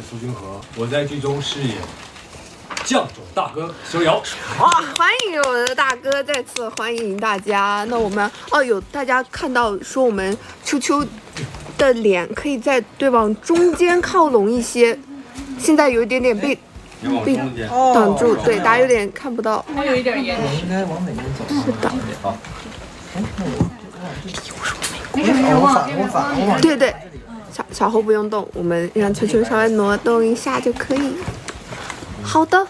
苏君和，我在剧中饰演将种大哥逍遥。哇，欢迎我的大哥，再次欢迎大家。那我们有大家看到说我们秋秋的脸可以再往中间靠拢一些，现在有一点点被挡住，对，大家有点看不到。还有一点颜我应该往哪边走？是的。好。我反。对对，小侯不用动，我们让秋秋稍微挪动一下就可以。好的。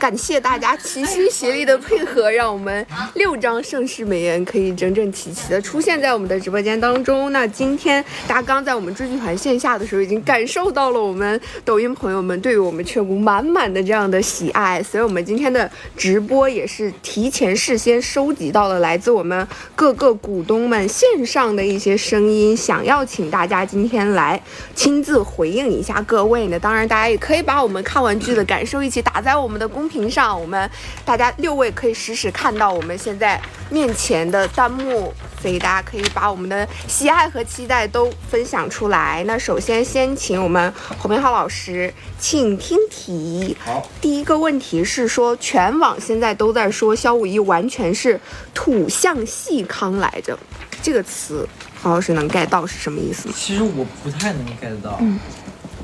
感谢大家齐心协力的配合，让我们6张盛世美颜可以整整齐齐的出现在我们的直播间当中。那今天大家刚在我们追剧团线下的时候，已经感受到了我们抖音朋友们对于我们雀谷满满的这样的喜爱，所以我们今天的直播也是提前事先收集到了来自我们各个股东们线上的一些声音，想要请大家今天来亲自回应一下各位呢。当然，大家也可以把我们看完剧的感受一起打在我们的公屏上，我们大家6位可以实时看到我们现在面前的弹幕，所以大家可以把我们的喜爱和期待都分享出来。那首先先请我们侯明浩老师，请听题。好，第一个问题是说，全网现在都在说萧武一完全是土象细糠来着，这个词侯老师能 get 到是什么意思吗？其实我不太能 get 到。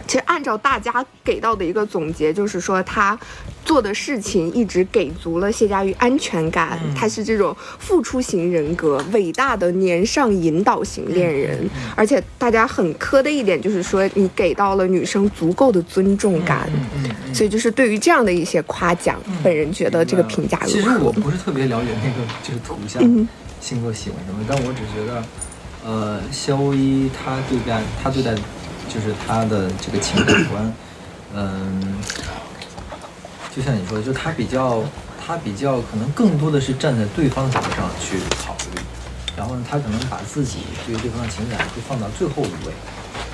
其实按照大家给到的一个总结，就是说他做的事情一直给足了谢家玉安全感，他是这种付出型人格，伟大的年上引导型恋人，而且大家很磕的一点就是说你给到了女生足够的尊重感，所以就是对于这样的一些夸奖，本人觉得这个评价如何？其实我不是特别了解那个这个图像星座喜欢什么，但我只觉得萧一他对待就是他的这个情感观，就像你说的，就他比较可能更多的是站在对方角度上去考虑，然后呢，他可能把自己对于对方的情感会放到最后一位，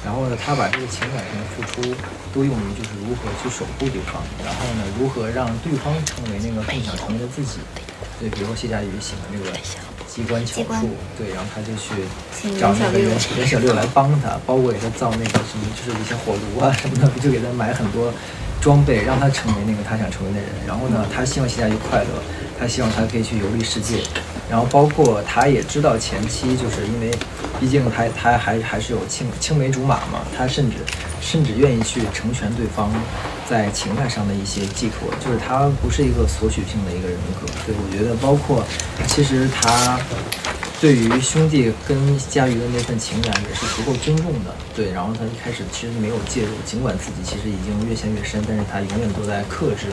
然后呢，他把这个情感上的付出都用于就是如何去守护对方，然后呢，如何让对方成为那个更想成为的自己。对，比如说谢佳瑜喜欢那个机关巧术，对，然后他就去找那个任小六来帮他，包括给他造那个什么，就是一些火炉啊什么的，就给他买很多装备，让他成为那个他想成为的人。然后呢，他希望谢佳瑜快乐，他希望他可以去游历世界。然后包括他也知道前期就是因为，毕竟他还是有青梅竹马嘛，他甚至愿意去成全对方在情感上的一些寄托，就是他不是一个索取性的一个人格。对，我觉得包括其实他对于兄弟跟佳瑜的那份情感也是足够尊重的。对，然后他一开始其实没有介入，尽管自己其实已经越陷越深，但是他永远都在克制。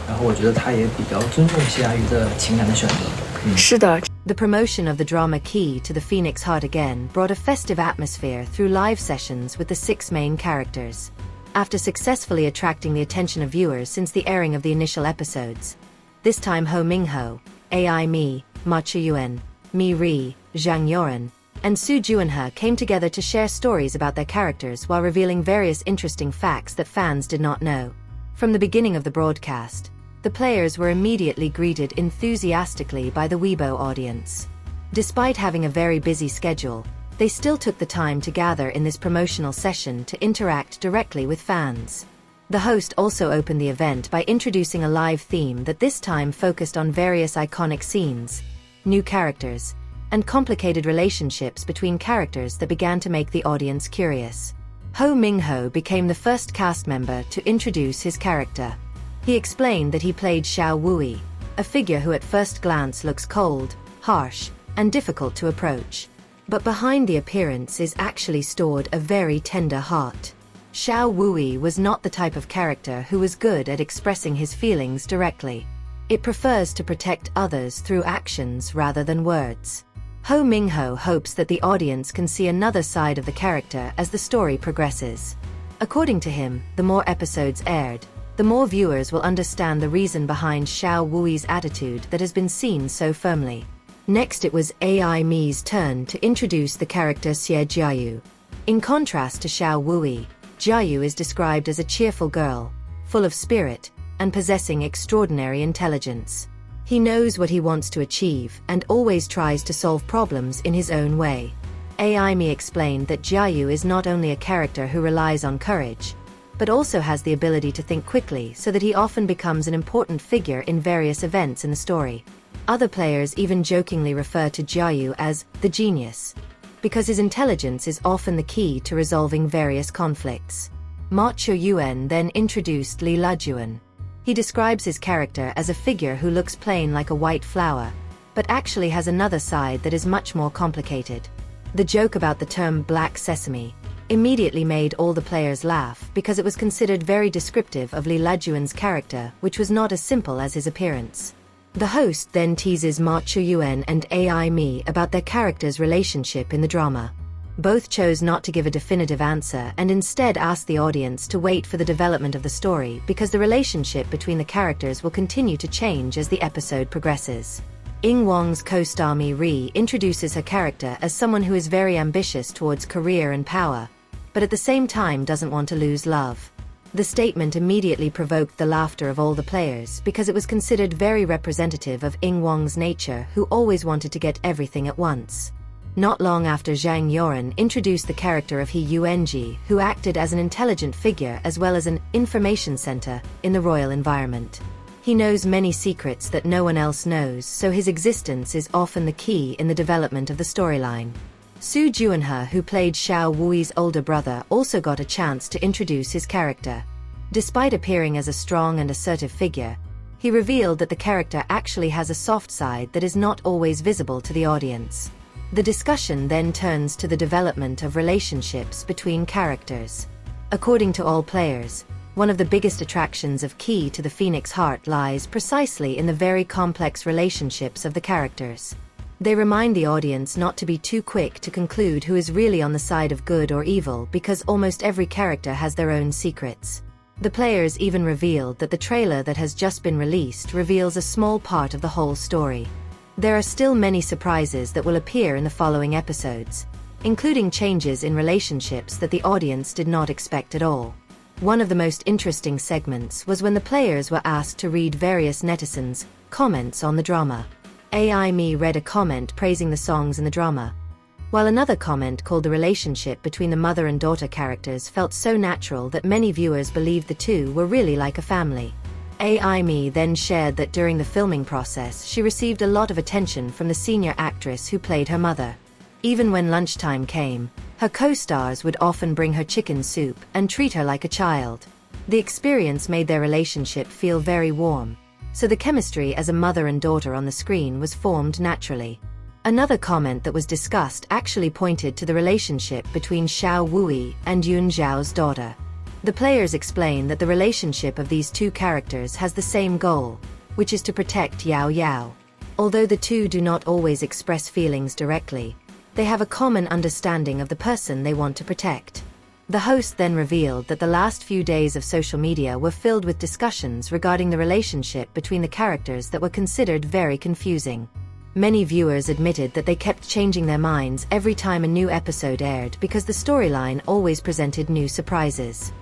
然后我觉得他也比较尊重谢佳瑜的情感的选择。是的。The promotion of the drama Key to the Phoenix Heart Again brought a festive atmosphere through live sessions with the 6 main characters. After successfully attracting the attention of viewers since the airing of the initial episodes, this time Ho Minghao, Ai Mi, Ma Chiyuan, Mi Ri, Zhang Yoren, and Su Juanhe came together to share stories about their characters while revealing various interesting facts that fans did not know. From the beginning of the broadcast, the players were immediately greeted enthusiastically by the Weibo audience. Despite having a very busy schedule, they still took the time to gather in this promotional session to interact directly with fans. The host also opened the event by introducing a live theme that this time focused on various iconic scenes, new characters, and complicated relationships between characters that began to make the audience curious. Ho Minghao became the first cast member to introduce his character. He explained that he played Xiao Wui, a figure who at first glance looks cold, harsh, and difficult to approach. But behind the appearance is actually stored a very tender heart. Xiao Wui was not the type of character who was good at expressing his feelings directly. It prefers to protect others through actions rather than words. Ho Minghao hopes that the audience can see another side of the character as the story progresses. According to him, the more episodes aired, the more viewers will understand the reason behind Xiao Wui's attitude that has been seen so firmly. Next it was Ai Mi's turn to introduce the character Xie Jiayu. In contrast to Xiao Wui, Jiayu is described as a cheerful girl, full of spirit, and possessing extraordinary intelligence. He knows what he wants to achieve and always tries to solve problems in his own way. Ai Mi explained that Jiayu is not only a character who relies on courage, but also has the ability to think quickly so that he often becomes an important figure in various events in the story. Other players even jokingly refer to Jiayu as the genius, because his intelligence is often the key to resolving various conflicts. Ma Chuan then introduced Li Lajuan. He describes his character as a figure who looks plain like a white flower, but actually has another side that is much more complicated. The joke about the term black sesame immediately made all the players laugh because it was considered very descriptive of Li Lajuan's character, which was not as simple as his appearance. The host then teases Ma Chuan and AI Mi about their characters' relationship in the drama. Both chose not to give a definitive answer and instead asked the audience to wait for the development of the story because the relationship between the characters will continue to change as the episode progresses. Ing Wang's co-star Mi Ri introduces her character as someone who is very ambitious towards career and power, but at the same time doesn't want to lose love. The statement immediately provoked the laughter of all the players because it was considered very representative of Ing Wang's nature, who always wanted to get everything at once. Not long after, Zhang Yoren introduced the character of He Yuanji, who acted as an intelligent figure as well as an information center in the royal environment. He knows many secrets that no one else knows, so his existence is often the key in the development of the storyline. Su Juanhe, who played Xiao Wui's older brother, also got a chance to introduce his character. Despite appearing as a strong and assertive figure, he revealed that the character actually has a soft side that is not always visible to the audience. The discussion then turns to the development of relationships between characters. According to all players, one of the biggest attractions of Key to the Phoenix Heart lies precisely in the very complex relationships of the characters. They remind the audience not to be too quick to conclude who is really on the side of good or evil because almost every character has their own secrets. The players even revealed that the trailer that has just been released reveals a small part of the whole story. There are still many surprises that will appear in the following episodes, including changes in relationships that the audience did not expect at all. One of the most interesting segments was when the players were asked to read various netizens' comments on the drama. AI Mi read a comment praising the songs in the drama, while another comment called the relationship between the mother and daughter characters felt so natural that many viewers believed the two were really like a family. AI Mi then shared that during the filming process she received a lot of attention from the senior actress who played her mother. Even when lunchtime came, her co-stars would often bring her chicken soup and treat her like a child. The experience made their relationship feel very warm, so the chemistry as a mother and daughter on the screen was formed naturally. Another comment that was discussed actually pointed to the relationship between Xiao Wui and Yun Zhao's daughter. The players explain that the relationship of these two characters has the same goal, which is to protect Yao Yao. Although the two do not always express feelings directly, they have a common understanding of the person they want to protect. The host then revealed that the last few days of social media were filled with discussions regarding the relationship between the characters that were considered very confusing. Many viewers admitted that they kept changing their minds every time a new episode aired because the storyline always presented new surprises.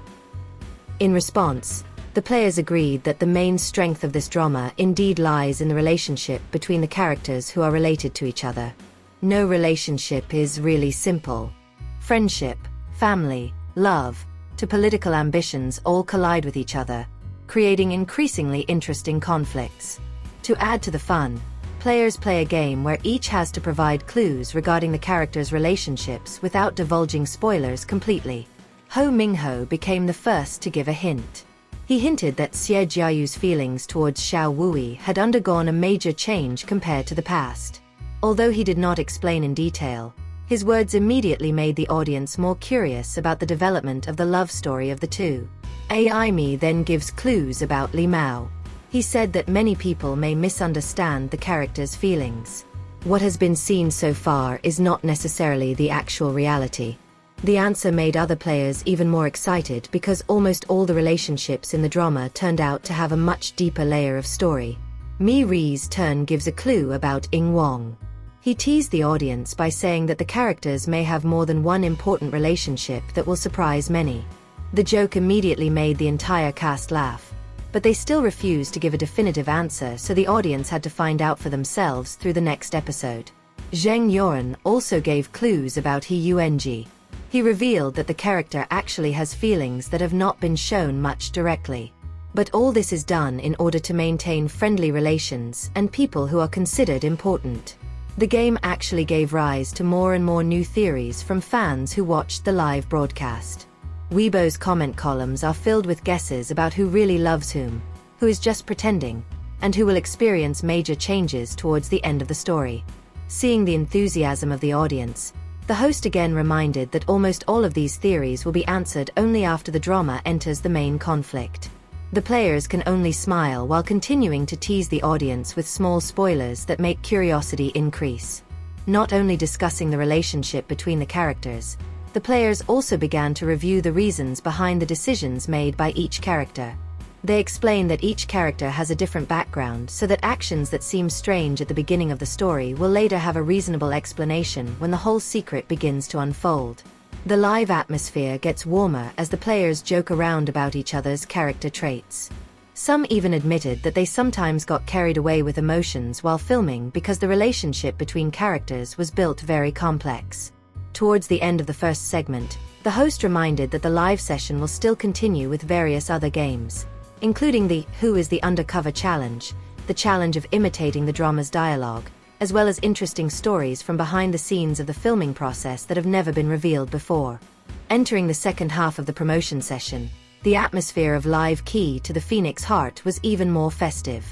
In response, the players agreed that the main strength of this drama indeed lies in the relationship between the characters who are related to each other. No relationship is really simple. Friendship, family, love, to political ambitions all collide with each other, creating increasingly interesting conflicts. To add to the fun, players play a game where each has to provide clues regarding the characters' relationships without divulging spoilers completely. Ho Minghao became the first to give a hint. He hinted that Xie Jiayu's feelings towards Xiao Wui had undergone a major change compared to the past. Although he did not explain in detail, his words immediately made the audience more curious about the development of the love story of the two. AI Mi then gives clues about Li Mao. He said that many people may misunderstand the character's feelings. What has been seen so far is not necessarily the actual reality. The answer made other players even more excited because almost all the relationships in the drama turned out to have a much deeper layer of story. Mi Ri's turn gives a clue about Ing Wang. He teased the audience by saying that the characters may have more than one important relationship that will surprise many. The joke immediately made the entire cast laugh, but they still refused to give a definitive answer, so the audience had to find out for themselves through the next episode. Zheng Yoren also gave clues about He Yuanji. He revealed that the character actually has feelings that have not been shown much directly. But all this is done in order to maintain friendly relations and people who are considered important. The game actually gave rise to more and more new theories from fans who watched the live broadcast. Weibo's comment columns are filled with guesses about who really loves whom, who is just pretending, and who will experience major changes towards the end of the story. Seeing the enthusiasm of the audience, the host again reminded that almost all of these theories will be answered only after the drama enters the main conflict. The players can only smile while continuing to tease the audience with small spoilers that make curiosity increase. Not only discussing the relationship between the characters, the players also began to review the reasons behind the decisions made by each character. They explain that each character has a different background, so that actions that seem strange at the beginning of the story will later have a reasonable explanation when the whole secret begins to unfold. The live atmosphere gets warmer as the players joke around about each other's character traits. Some even admitted that they sometimes got carried away with emotions while filming because the relationship between characters was built very complex. Towards the end of the first segment, the host reminded that the live session will still continue with various other games, including the Who is the Undercover challenge, the challenge of imitating the drama's dialogue, as well as interesting stories from behind the scenes of the filming process that have never been revealed before. Entering the second half of the promotion session, the atmosphere of Live Key to the Phoenix Heart was even more festive.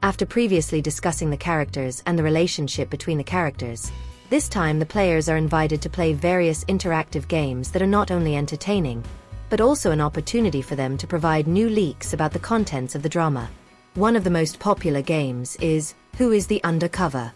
After previously discussing the characters and the relationship between the characters, this time the players are invited to play various interactive games that are not only entertaining, but also an opportunity for them to provide new leaks about the contents of the drama. One of the most popular games is Who is the Undercover?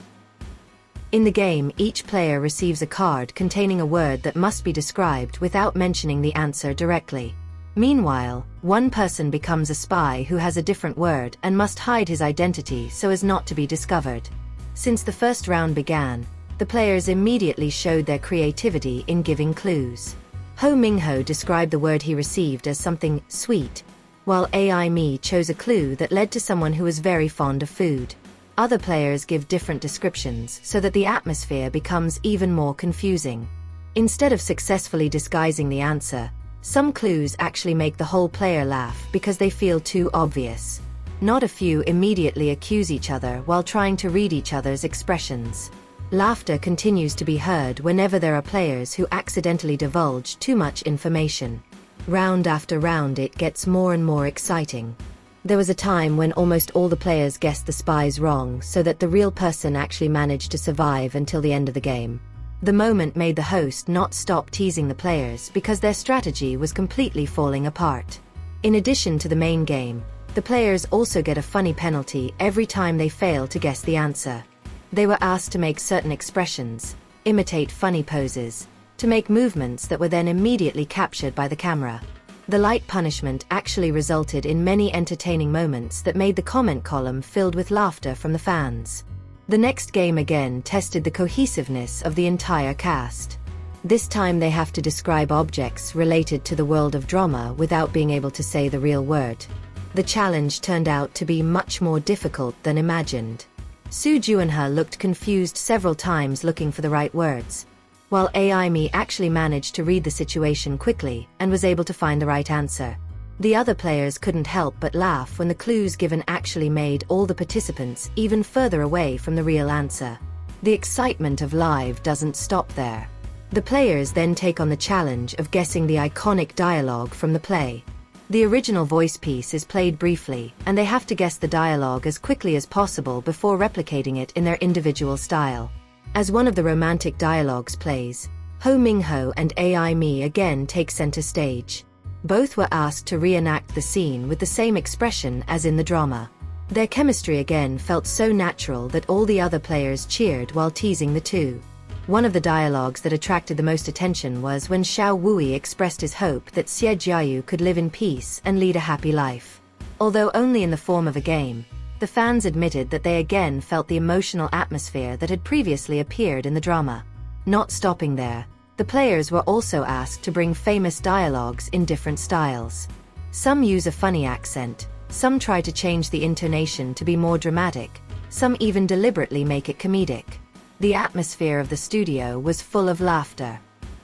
In the game, each player receives a card containing a word that must be described without mentioning the answer directly. Meanwhile, one person becomes a spy who has a different word and must hide his identity so as not to be discovered. Since the first round began, the players immediately showed their creativity in giving clues. Minghao described the word he received as something sweet, while AI Me chose a clue that led to someone who was very fond of food. Other players give different descriptions so that the atmosphere becomes even more confusing. Instead of successfully disguising the answer, some clues actually make the whole player laugh because they feel too obvious. Not a few immediately accuse each other while trying to read each other's expressions. Laughter continues to be heard whenever there are players who accidentally divulge too much information. Round after round it gets more and more exciting. There was a time when almost all the players guessed the spies wrong, so that the real person actually managed to survive until the end of the game. The moment made the host not stop teasing the players because their strategy was completely falling apart. In addition to the main game, the players also get a funny penalty every time they fail to guess the answer. They were asked to make certain expressions, imitate funny poses, to make movements that were then immediately captured by the camera. The light punishment actually resulted in many entertaining moments that made the comment column filled with laughter from the fans. The next game again tested the cohesiveness of the entire cast. This time they have to describe objects related to the world of drama without being able to say the real word. The challenge turned out to be much more difficult than imagined. Su Juanhe looked confused several times looking for the right words, while AI Me actually managed to read the situation quickly and was able to find the right answer. The other players couldn't help but laugh when the clues given actually made all the participants even further away from the real answer. The excitement of live doesn't stop there. The players then take on the challenge of guessing the iconic dialogue from the play. The original voice piece is played briefly, and they have to guess the dialogue as quickly as possible before replicating it in their individual style. As one of the romantic dialogues plays, Minghao and AI Me again take center stage. Both were asked to reenact the scene with the same expression as in the drama. Their chemistry again felt so natural that all the other players cheered while teasing the two. One of the dialogues that attracted the most attention was when Xiao Wui expressed his hope that Xie Jiayu could live in peace and lead a happy life. Although only in the form of a game, the fans admitted that they again felt the emotional atmosphere that had previously appeared in the drama. Not stopping there, the players were also asked to bring famous dialogues in different styles. Some use a funny accent, some try to change the intonation to be more dramatic, some even deliberately make it comedic. The atmosphere of the studio was full of laughter.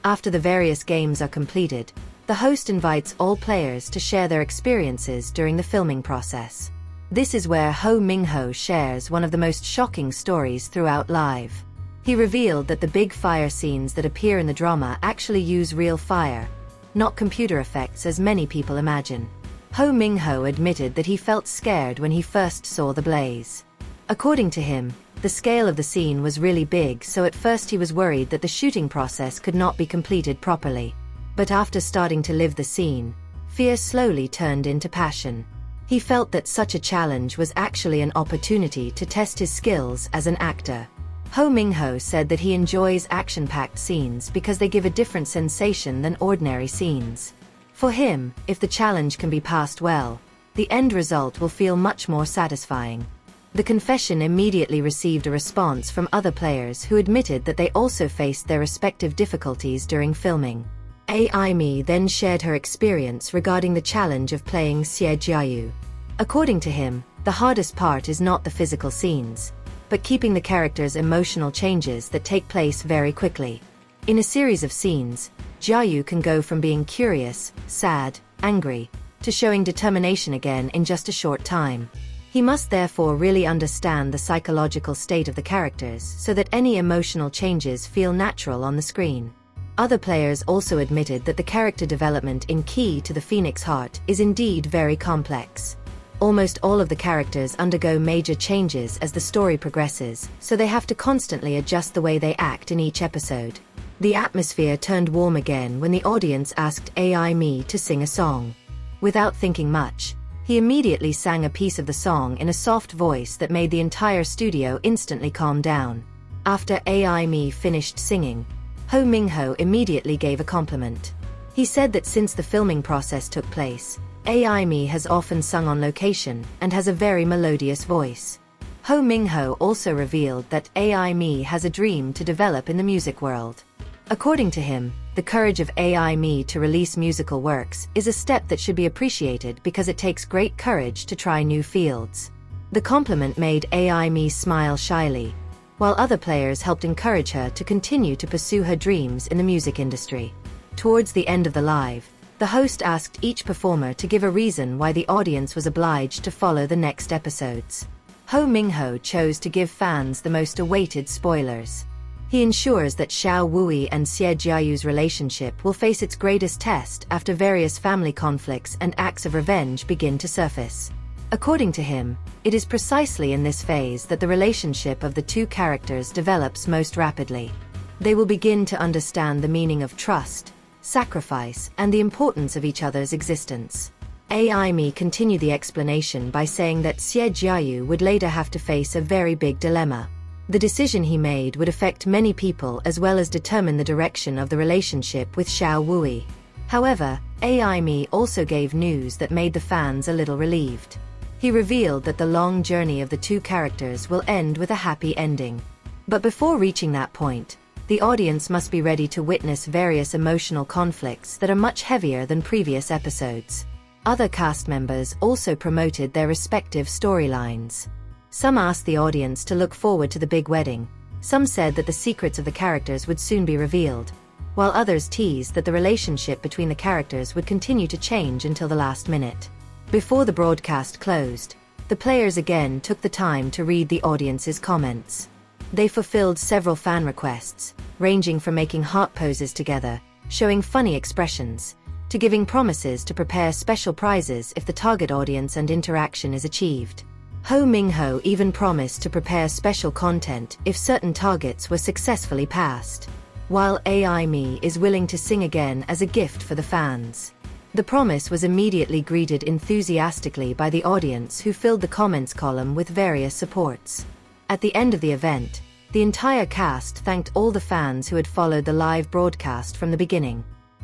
After the various games are completed, the host invites all players to share their experiences during the filming process. This is where Ho Minghao shares one of the most shocking stories throughout Live. He revealed that the big fire scenes that appear in the drama actually use real fire, not computer effects as many people imagine. Ho Minghao admitted that he felt scared when he first saw the blaze. According to him, the scale of the scene was really big, so at first he was worried that the shooting process could not be completed properly. But after starting to live the scene, fear slowly turned into passion. He felt that such a challenge was actually an opportunity to test his skills as an actor. Ho Minghao said that he enjoys action-packed scenes because they give a different sensation than ordinary scenes. For him, if the challenge can be passed well, the end result will feel much more satisfying. The confession immediately received a response from other players who admitted that they also faced their respective difficulties during filming. Amy then shared her experience regarding the challenge of playing Xie Jiayu. According to him, the hardest part is not the physical scenes, but keeping the characters' emotional changes that take place very quickly. In a series of scenes, Jiayu can go from being curious, sad, angry, to showing determination again in just a short time. He must therefore really understand the psychological state of the characters so that any emotional changes feel natural on the screen. Other players also admitted that the character development in Key to the Phoenix Heart is indeed very complex. Almost all of the characters undergo major changes as the story progresses, so they have to constantly adjust the way they act in each episode. The atmosphere turned warm again when the audience asked Amy to sing a song. Without thinking much, he immediately sang a piece of the song in a soft voice that made the entire studio instantly calm down. After Amy finished singing, Ho Minghao immediately gave a compliment. He said that since the filming process took place, Amy has often sung on location and has a very melodious voice. Ho Minghao also revealed that Amy has a dream to develop in the music world. According to him, the courage of Amy to release musical works is a step that should be appreciated because it takes great courage to try new fields. The compliment made Amy smile shyly, while other players helped encourage her to continue to pursue her dreams in the music industry. Towards the end of the live, the host asked each performer to give a reason why the audience was obliged to follow the next episodes. Ho Minghao chose to give fans the most awaited spoilers. He ensures that Xiao Wui and Xie Jiayu's relationship will face its greatest test after various family conflicts and acts of revenge begin to surface. According to him, it is precisely in this phase that the relationship of the two characters develops most rapidly. They will begin to understand the meaning of trust, sacrifice, and the importance of each other's existence. Amy continued the explanation by saying that Xie Jiayu would later have to face a very big dilemma. The decision he made would affect many people as well as determine the direction of the relationship with Xiao Wui. However, Amy also gave news that made the fans a little relieved. He revealed that the long journey of the two characters will end with a happy ending. But before reaching that point, the audience must be ready to witness various emotional conflicts that are much heavier than previous episodes. Other cast members also promoted their respective storylines. Some asked the audience to look forward to the big wedding. Some said that the secrets of the characters would soon be revealed, while others teased that the relationship between the characters would continue to change until the last minute. Before the broadcast closed, the players again took the time to read the audience's comments. They fulfilled several fan requests, ranging from making heart poses together, showing funny expressions, to giving promises to prepare special prizes if the target audience and interaction is achieved. Ho Minghao even promised to prepare special content if certain targets were successfully passed, while Amy is willing to sing again as a gift for the fans. The promise was immediately greeted enthusiastically by the audience, who filled the comments column with various supports. At the end of the event, the entire cast thanked all the fans who had followed the live broadcast from the beginning.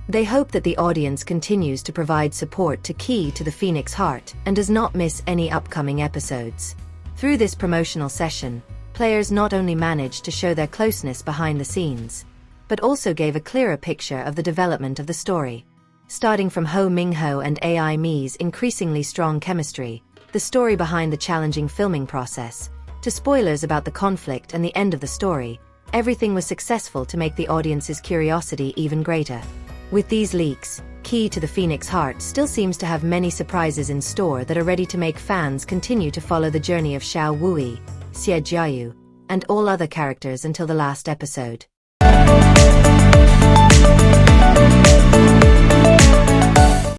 They hope that the audience continues to provide support to Key to the Phoenix Heart and does not miss any upcoming episodes. Through this promotional session, players not only managed to show their closeness behind the scenes, but also gave a clearer picture of the development of the story. Starting from Ho Minghao and Amy's increasingly strong chemistry, the story behind the challenging filming process, to spoilers about the conflict and the end of the story, everything was successful to make the audience's curiosity even greater. With these leaks, Key to the Phoenix Heart still seems to have many surprises in store that are ready to make fans continue to follow the journey of Xiao Wui, Xie Jiayu, and all other characters until the last episode.